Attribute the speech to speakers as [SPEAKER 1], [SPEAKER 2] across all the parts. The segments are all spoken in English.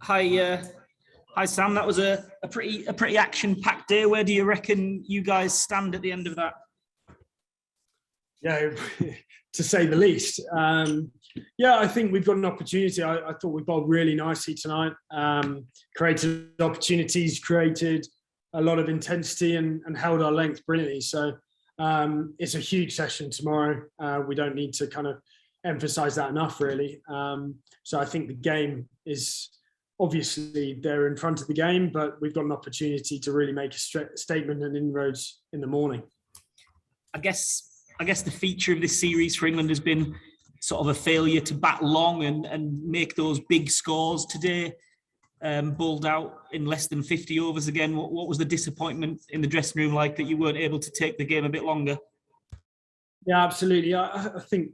[SPEAKER 1] Hi Sam. That was a pretty action-packed day. Where do you reckon you guys stand at the end of that?
[SPEAKER 2] Yeah, to say the least. I think we've got an opportunity. I thought we bowled really nicely tonight. Created opportunities, created a lot of intensity, and held our length brilliantly. So it's a huge session tomorrow. We don't need to kind of emphasise that enough, really. So I think the game is obviously they're in front of the game, but we've got an opportunity to really make a statement and inroads in the morning.
[SPEAKER 1] I guess the feature of this series for England has been sort of a failure to bat long and make those big scores. Today, bowled out in less than 50 overs again. What was the disappointment in the dressing room like that you weren't able to take the game a bit longer?
[SPEAKER 2] Yeah, absolutely. I think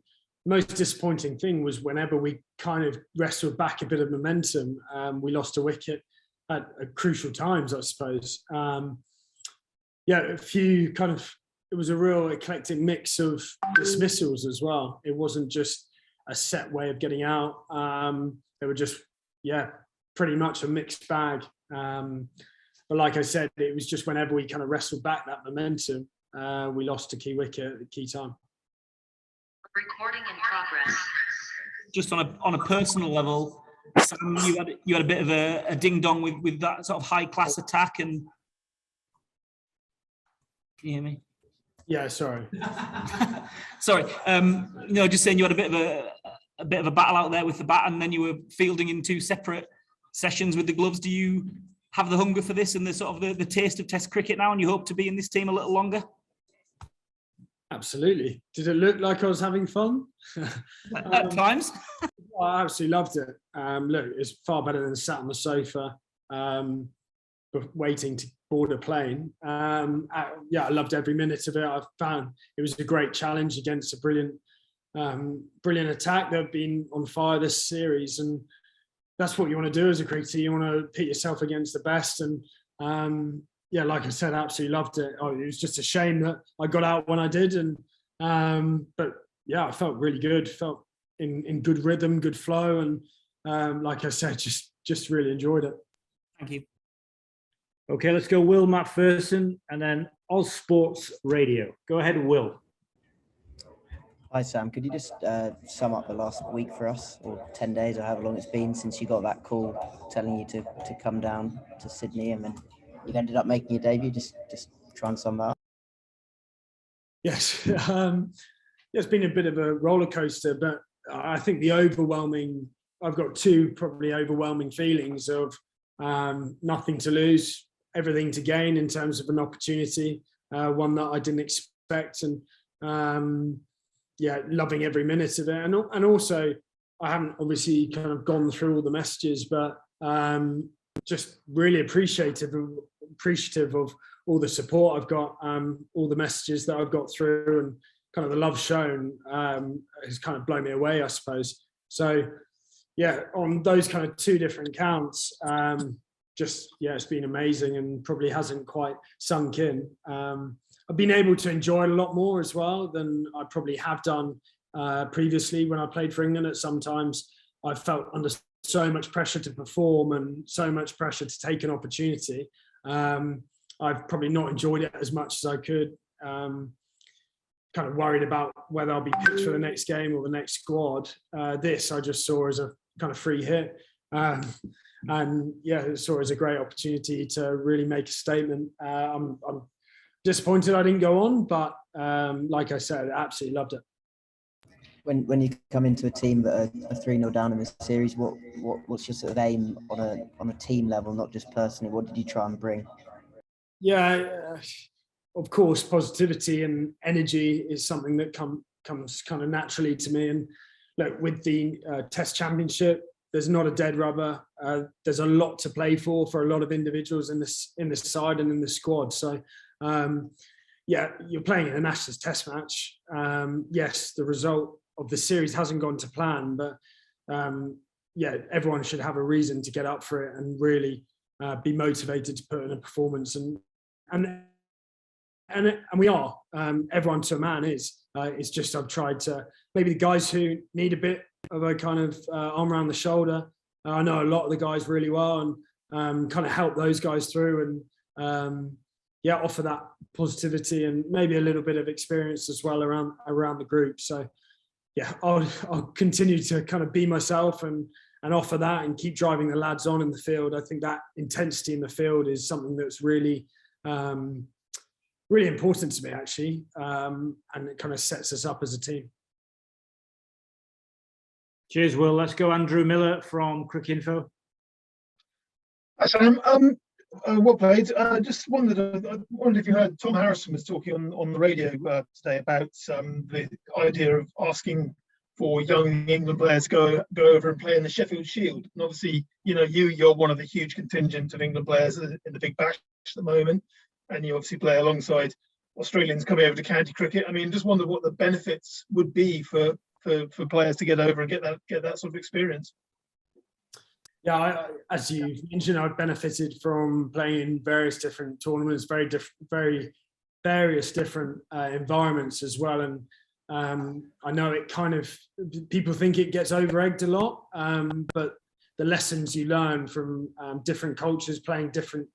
[SPEAKER 2] the most disappointing thing was whenever we kind of wrestled back a bit of momentum, we lost a wicket at crucial times, I suppose. It was a real eclectic mix of dismissals as well. It wasn't just a set way of getting out. They were just, pretty much a mixed bag. But like I said, it was just whenever we kind of wrestled back that momentum, we lost a key wicket at the key time.
[SPEAKER 3] Recording in progress.
[SPEAKER 1] Just on a personal level, Sam, you had a bit of a ding dong with that sort of high class attack, and can you hear me?
[SPEAKER 2] Yeah, sorry.
[SPEAKER 1] Sorry. Just saying you had a bit of a battle out there with the bat, and then you were fielding in two separate sessions with the gloves. Do you have the hunger for this and the sort of the taste of Test cricket now, and you hope to be in this team a little longer?
[SPEAKER 2] Absolutely. Did it look like I was having fun?
[SPEAKER 1] At times.
[SPEAKER 2] I absolutely loved it. Look, it's far better than sat on the sofa waiting to board a plane. I loved every minute of it. I found it was a great challenge against a brilliant attack that have been on fire this series, and that's what you want to do as a cricketer. You want to pit yourself against the best, and like I said, I absolutely loved it. It was just a shame that I got out when I did, but I felt really good. Felt in good rhythm, good flow, and like I said, just really enjoyed it.
[SPEAKER 1] Thank you.
[SPEAKER 4] Okay, let's go Will Macpherson and then Oz Sports Radio. Go ahead, Will.
[SPEAKER 5] Hi, Sam. Could you just sum up the last week for us, or 10 days, or however long it's been since you got that call telling you to come down to Sydney, and then you ended up making your debut? Just try and sum that up.
[SPEAKER 2] Yes. It's been a bit of a roller coaster, but I think I've got two probably overwhelming feelings of nothing to lose, everything to gain in terms of an opportunity, one that I didn't expect, and loving every minute of it. And also, I haven't obviously kind of gone through all the messages, but just really appreciative of all the support I've got, all the messages that I've got through, and kind of the love shown has kind of blown me away, I suppose. So, on those kind of two different counts, it's been amazing and probably hasn't quite sunk in. I've been able to enjoy it a lot more as well than I probably have done previously when I played for England. At sometimes I felt under so much pressure to perform and so much pressure to take an opportunity. I've probably not enjoyed it as much as I could. Kind of worried about whether I'll be picked for the next game or the next squad. This I just saw as a kind of free hit. Saw it as a great opportunity to really make a statement. I'm disappointed I didn't go on, but like I said, I absolutely loved it.
[SPEAKER 5] When you come into a team that are 3-0 down in this series, what's your sort of aim on a team level, not just personally? What did you try and bring?
[SPEAKER 2] Of course, positivity and energy is something that comes kind of naturally to me. And look, with the Test Championship, there's not a dead rubber. There's a lot to play for a lot of individuals in this side and in the squad. So, you're playing in a Ashes Test match. Yes, the result of the series hasn't gone to plan, but everyone should have a reason to get up for it and really be motivated to put in a performance. And we are. Everyone to a man is. It's just I've tried to, maybe the guys who need a bit of a kind of arm around the shoulder, I know a lot of the guys really well, and kind of help those guys through, and offer that positivity and maybe a little bit of experience as well around the group. So yeah, I'll continue to kind of be myself and offer that and keep driving the lads on in the field. I think that intensity in the field is something that's really really important to me, actually, and it kind of sets us up as a team.
[SPEAKER 4] Cheers, Will. Let's go Andrew Miller from Cricket Info.
[SPEAKER 6] Hi, Sam. Well played. Just wondered if you heard Tom Harrison was talking on the radio today about the idea of asking for young England players to go over and play in the Sheffield Shield. And obviously, you're one of the huge contingent of England players in the Big Bash at the moment, and you obviously play alongside Australians coming over to county cricket. I mean, just wondered what the benefits would be for players to get over and get that sort of experience.
[SPEAKER 2] Yeah, as you mentioned, I've benefited from playing in various different tournaments, very various different environments as well. And I know it kind of, people think it gets over-egged a lot, but the lessons you learn from different cultures, playing different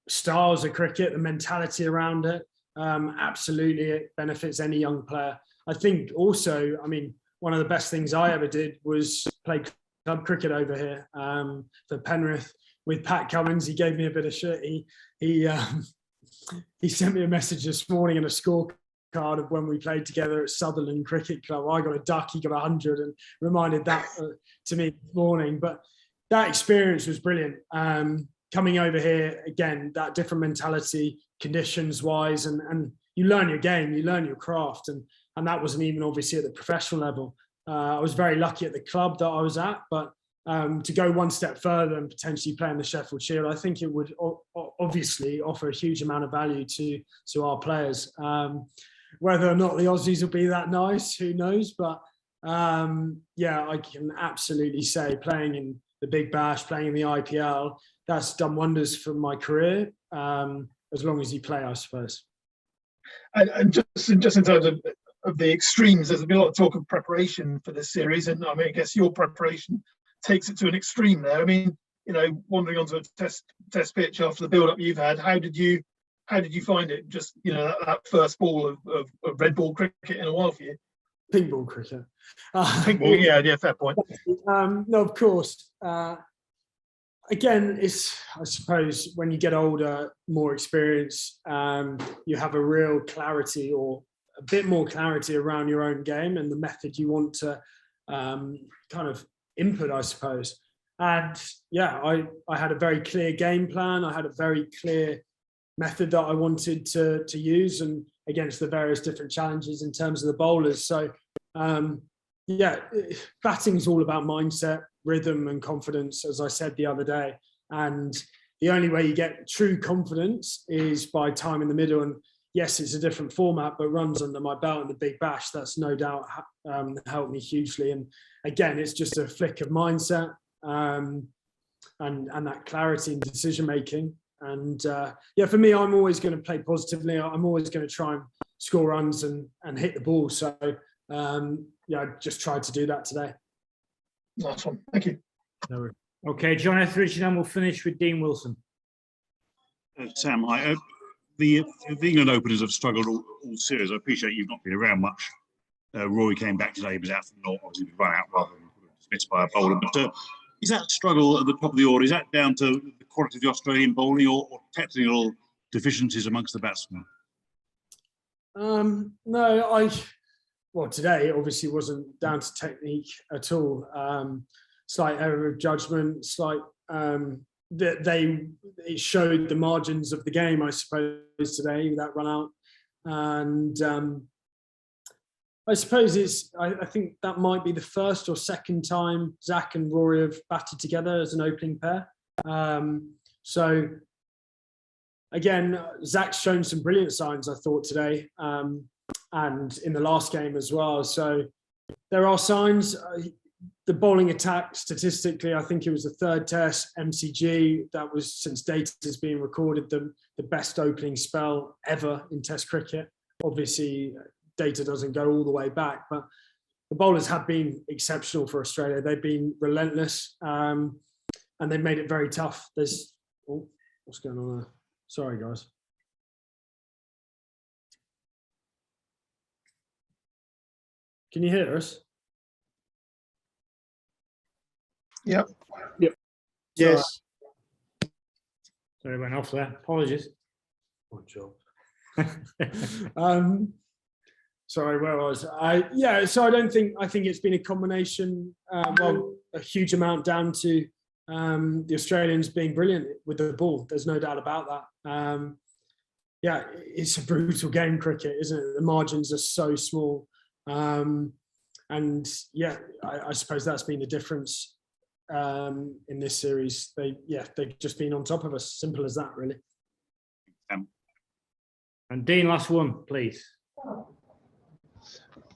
[SPEAKER 2] styles of cricket, the mentality around it, absolutely it benefits any young player. I think also, I mean, one of the best things I ever did was play club cricket over here for Penrith with Pat Cummins. He gave me a bit of shit. He sent me a message this morning and a scorecard of when we played together at Sutherland Cricket Club. I got a duck, he got 100, and reminded that to me this morning. But that experience was brilliant. Coming over here, again, that different mentality, conditions-wise, and you learn your game, you learn your craft, and that wasn't even obviously at the professional level. I was very lucky at the club that I was at, but to go one step further and potentially play in the Sheffield Shield, I think it would obviously offer a huge amount of value to our players. Whether or not the Aussies will be that nice, who knows? But yeah, I can absolutely say playing in the Big Bash, playing in the IPL, that's done wonders for my career, as long as you play, I suppose.
[SPEAKER 6] And just in terms of the extremes, there's been a lot of talk of preparation for this series, and I mean, I guess your preparation takes it to an extreme there. I mean, wandering onto a test pitch after the build-up you've had, how did you find it? Just that first ball of red ball cricket in a while for you.
[SPEAKER 2] Pink ball cricket.
[SPEAKER 6] Pink ball, yeah, fair point.
[SPEAKER 2] No, of course. Again, it's, I suppose, when you get older, more experience, you have a real clarity, or a bit more clarity around your own game and the method you want to kind of input, I suppose. And yeah, I had a very clear game plan. I had a very clear method that I wanted to use, and against the various different challenges in terms of the bowlers. So yeah, batting is all about mindset, rhythm and confidence, as I said the other day. And the only way you get true confidence is by time in the middle. And yes, it's a different format, but runs under my belt in the Big Bash, that's no doubt helped me hugely. And again, it's just a flick of mindset and that clarity in decision making. And yeah, for me, I'm always going to play positively. I'm always going to try and score runs and hit the ball. So yeah, I just tried to do that today.
[SPEAKER 6] Nice one. Thank you.
[SPEAKER 4] Okay, John Etheridge, and then we'll finish with Dean Wilson.
[SPEAKER 7] Sam, the England openers have struggled all series. I appreciate you've not been around much. Rory came back today, he was out for naught, obviously run out rather than dismissed by a bowler. But is that struggle at the top of the order, is that down to the quality of the Australian bowling or technical deficiencies amongst the batsmen?
[SPEAKER 2] No, well, today it obviously wasn't down to technique at all. Slight error of judgment, slight it showed the margins of the game, I suppose, today with that run out. And I suppose I think that might be the first or second time Zach and Rory have batted together as an opening pair. So again, Zach's shown some brilliant signs, I thought, today, and in the last game as well. So there are signs. The bowling attack, statistically, I think it was the third test, MCG, that was, since data is being recorded, the best opening spell ever in Test cricket. Obviously, data doesn't go all the way back, but the bowlers have been exceptional for Australia. They've been relentless. and they made it very tough. There's what's going on there? Sorry, guys. Can you hear us?
[SPEAKER 6] Yep.
[SPEAKER 4] Yes. Sorry, I went off there. Apologies.
[SPEAKER 2] Good job. Sorry, where was I? Yeah, so I think it's been a combination, a huge amount down to the Australians being brilliant with the ball. There's no doubt about that. Yeah, it's a brutal game, cricket, isn't it? The margins are so small. And yeah, I suppose that's been the difference in this series. They've just been on top of us. Simple as that, really.
[SPEAKER 4] And Dean, last one, please.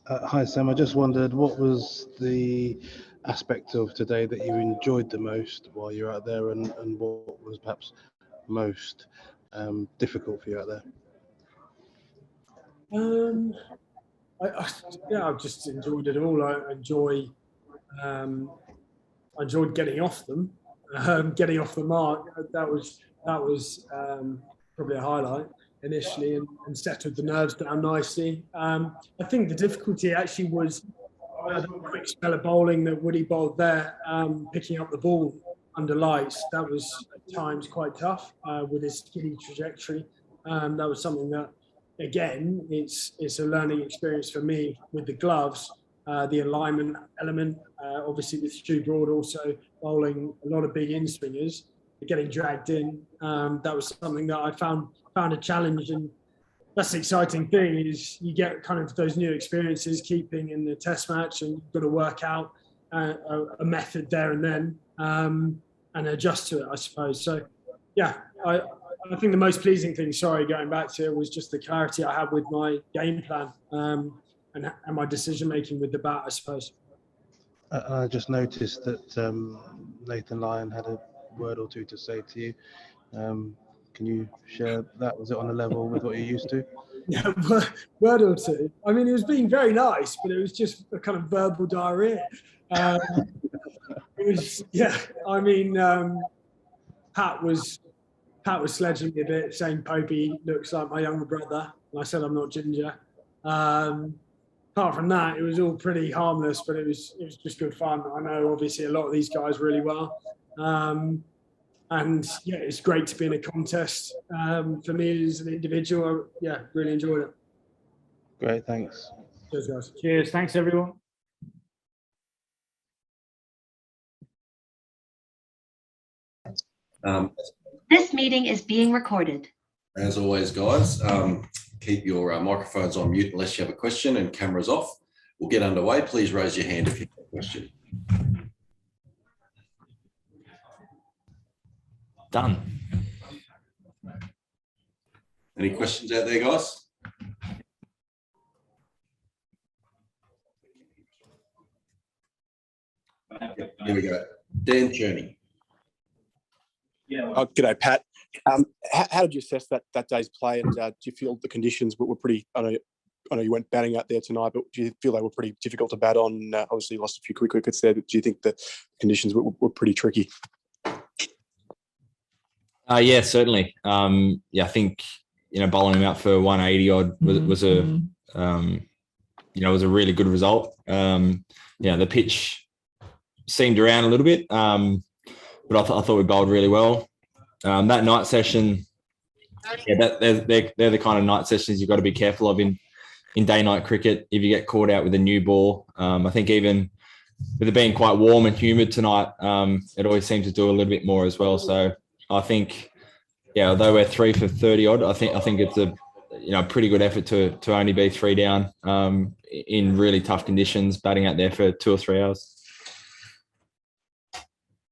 [SPEAKER 8] Hi, Sam. I just wondered, what was the aspect of today that you enjoyed the most while you're out there, and what was perhaps most difficult for you out there?
[SPEAKER 2] I've just enjoyed it all. I enjoyed getting off them, getting off the mark. That was probably a highlight initially, and settled the nerves down nicely. I think the difficulty actually was the quick spell of bowling that Woody bowled there, picking up the ball under lights. That was at times quite tough with his skiddy trajectory. That was something that, again, it's a learning experience for me with the gloves, the alignment element, obviously with Stu Broad also bowling a lot of big in-swingers, getting dragged in. That was something that I found a challenge, and that's the exciting thing, is you get kind of those new experiences keeping in the test match, and you've got to work out a method there and then and adjust to it, I suppose. So yeah, I think the most pleasing thing, going back to it, was just the clarity I had with my game plan and my decision making with the bat, I suppose.
[SPEAKER 8] I just noticed that Nathan Lyon had a word or two to say to you. Can you share that? Was it on a level with what you're used to?
[SPEAKER 2] Yeah, word or two. I mean, it was being very nice, but it was just a kind of verbal diarrhea. It was, yeah. I mean, Pat was sledging me a bit, saying Popey looks like my younger brother, and I said I'm not ginger. Apart from that, it was all pretty harmless, but it was just good fun. I know obviously a lot of these guys really well. And yeah, it's great to be in a contest. For me as an individual, really enjoyed it.
[SPEAKER 8] Great, thanks.
[SPEAKER 2] Cheers, guys.
[SPEAKER 4] Cheers. Thanks, everyone.
[SPEAKER 3] This meeting is being recorded.
[SPEAKER 9] As always, guys, keep your microphones on mute unless you have a question, and cameras off. We'll get underway. Please raise your hand if you have a question.
[SPEAKER 10] Done.
[SPEAKER 9] Any questions out there, guys? Here we go. Dan Jonny.
[SPEAKER 11] Oh, g'day, Pat. How did you assess that day's play, and do you feel the conditions were pretty? I know you went batting out there tonight, but do you feel they were pretty difficult to bat on? Obviously, you lost a few quick wickets there. But do you think the conditions were pretty tricky?
[SPEAKER 10] Yeah, certainly. I think bowling him out for 180 odd was a was a really good result. The pitch seemed around a little bit, but I thought we bowled really well. That night session, they're the kind of night sessions you've got to be careful of in day-night cricket. If you get caught out with a new ball, I think even with it being quite warm and humid tonight, it always seems to do a little bit more as well. So I think, although we're 3 for 30 odd, I think it's a pretty good effort to only be 3 down in really tough conditions, batting out there for 2 or 3 hours.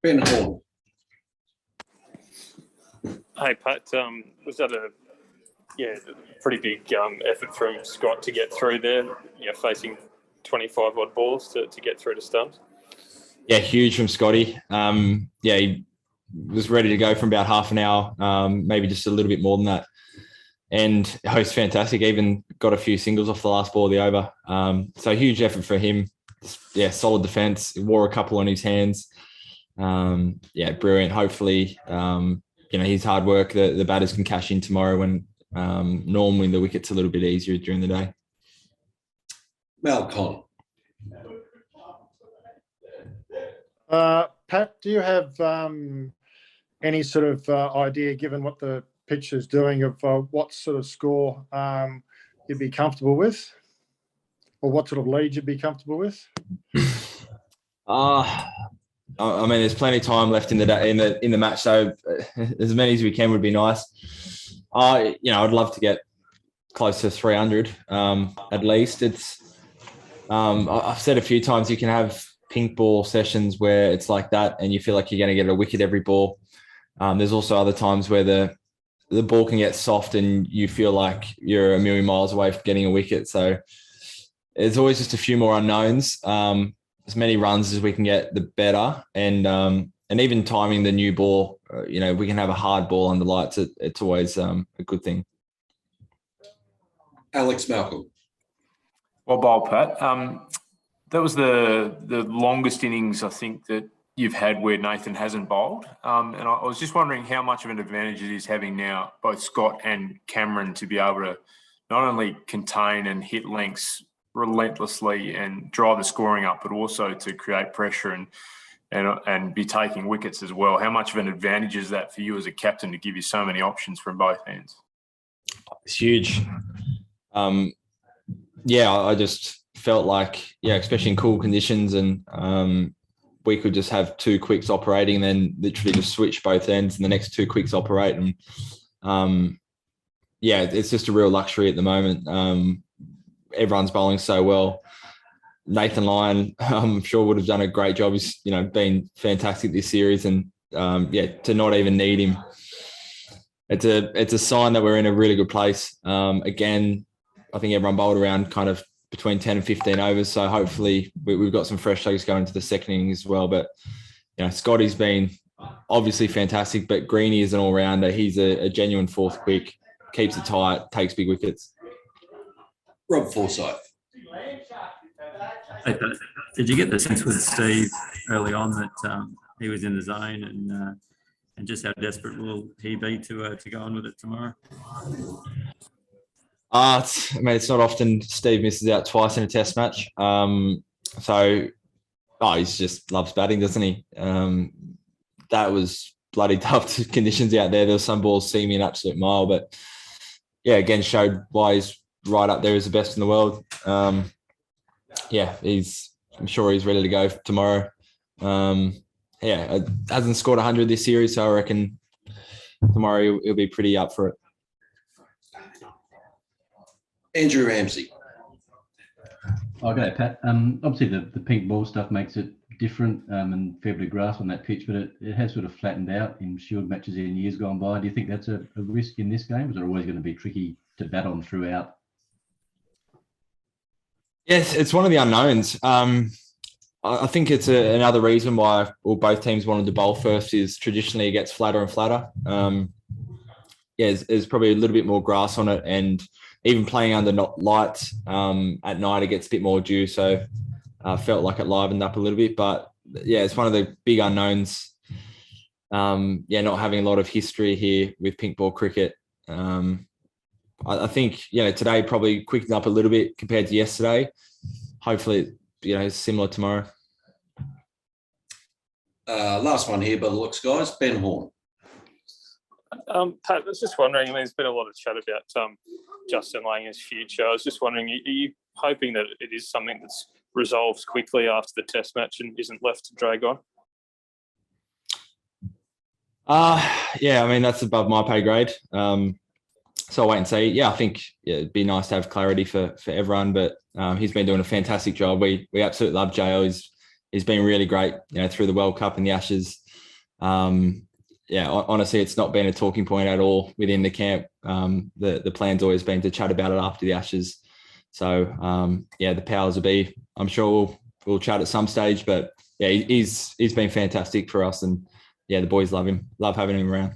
[SPEAKER 9] Ben Horn.
[SPEAKER 12] Hey Pat, was that a pretty big effort from Scott to get through there? Facing 25 odd balls to get through to stumps.
[SPEAKER 10] Yeah, huge from Scotty. He was ready to go from about half an hour, maybe just a little bit more than that. And it was fantastic. Even got a few singles off the last ball of the over. So huge effort for him. Solid defence. Wore a couple on his hands. Yeah, brilliant. Hopefully, his hard work, the batters can cash in tomorrow when normally the wicket's a little bit easier during the day.
[SPEAKER 9] Malcolm.
[SPEAKER 13] Pat, do you have any sort of idea, given what the pitch is doing, of what sort of score you'd be comfortable with, or what sort of lead you'd be comfortable with?
[SPEAKER 10] I mean, there's plenty of time left in the day, in the match, so as many as we can would be nice. I'd love to get close to 300 at least. I've said a few times you can have pink ball sessions where it's like that and you feel like you're going to get a wicket every ball. There's also other times where the ball can get soft and you feel like you're a million miles away from getting a wicket. So there's always just a few more unknowns. As many runs as we can get, the better. And even timing the new ball, we can have a hard ball under lights. It's always a good thing.
[SPEAKER 9] Alex Malcolm.
[SPEAKER 14] Well bowled, Pat. That was the longest innings I think that you've had where Nathan hasn't bowled. And I was just wondering how much of an advantage it is having now both Scott and Cameron to be able to not only contain and hit lengths relentlessly and drive the scoring up, but also to create pressure and be taking wickets as well. How much of an advantage is that for you as a captain to give you so many options from both ends?
[SPEAKER 10] It's huge. I just felt like, especially in cool conditions, and we could just have two quicks operating and then literally just switch both ends and the next two quicks operate. And it's just a real luxury at the moment. Everyone's bowling so well. Nathan Lyon, I'm sure would have done a great job. He's, been fantastic this series, and to not even need him, it's a sign that we're in a really good place. Again, I think everyone bowled around kind of between 10 and 15 overs. So hopefully we've got some fresh legs going into the second inning as well. But, Scotty's been obviously fantastic, but Greenie is an all-rounder. He's a genuine fourth quick, keeps it tight, takes big wickets.
[SPEAKER 9] Rob Forsyth.
[SPEAKER 15] Did you get the sense with Steve early on that he was in the zone and just how desperate will he be to go on with it tomorrow?
[SPEAKER 10] It's not often Steve misses out twice in a test match. He just loves batting, doesn't he? That was bloody tough conditions out there. There were some balls seeming an absolute mile, but again, showed why he's right up there as the best in the world. I'm sure he's ready to go tomorrow. Hasn't scored 100 this series, so I reckon tomorrow he'll be pretty up for it.
[SPEAKER 9] Andrew Ramsey.
[SPEAKER 16] Okay, Pat. Obviously, the pink ball stuff makes it different and fair bit of grass on that pitch, but it has sort of flattened out in Shield matches in years gone by. Do you think that's a risk in this game? Is it always going to be tricky to bat on throughout?
[SPEAKER 10] Yes, it's one of the unknowns. I think it's another reason why both teams wanted to bowl first is traditionally it gets flatter and flatter. There's probably a little bit more grass on it, and even playing under lights at night, it gets a bit more dew. So I felt like it livened up a little bit. But it's one of the big unknowns. Not having a lot of history here with pink ball cricket. I think, today probably quickened up a little bit compared to yesterday. Hopefully, it's similar tomorrow.
[SPEAKER 9] Last one here by the looks, guys. Ben Horn.
[SPEAKER 12] Pat, I was just wondering, there's been a lot of chat about Justin Langer's future. I was just wondering, are you hoping that it is something that's resolved quickly after the test match and isn't left to drag on?
[SPEAKER 10] That's above my pay grade. So I'll wait and see. I think it'd be nice to have clarity for everyone, but he's been doing a fantastic job. We absolutely love Jo. He's been really great, through the World Cup and the Ashes. Honestly, it's not been a talking point at all within the camp. The plan's always been to chat about it after the Ashes. So, the powers will be. I'm sure we'll chat at some stage, but he's been fantastic for us, and the boys love him. Love having him around.